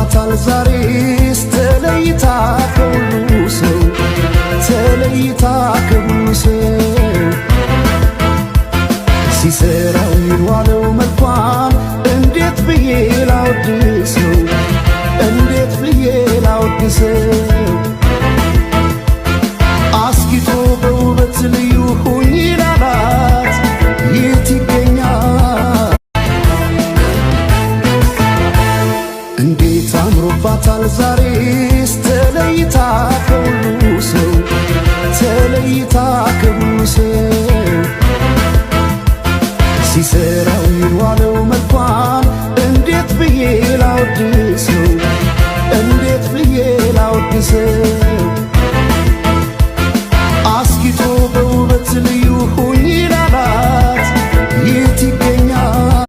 አምሮባታል ዛሬስ ተለይታ ከሁሉ ሰው ተለይታ ከሁሉ ሰው ሲሰራው የዋለው መልኳን እንዴት ብዬ ላወድሰው እንዴት ብዬ ላወድሰው አስጊጦ በውበት ልዩ ሁኝ ላላት የት ይገኛል እንዴት አምሮባታል ዛሬስ ተለይታ ከሁሉ ሰው ተለይታ ከሁሉ ሰው ሲሰራው የዋለው መልኳን እንዴት ብዬ ላወድሰው እንዴት ብዬ ላወድሰው አስጊጦ በውበት ልዩ ሁኝ ላላት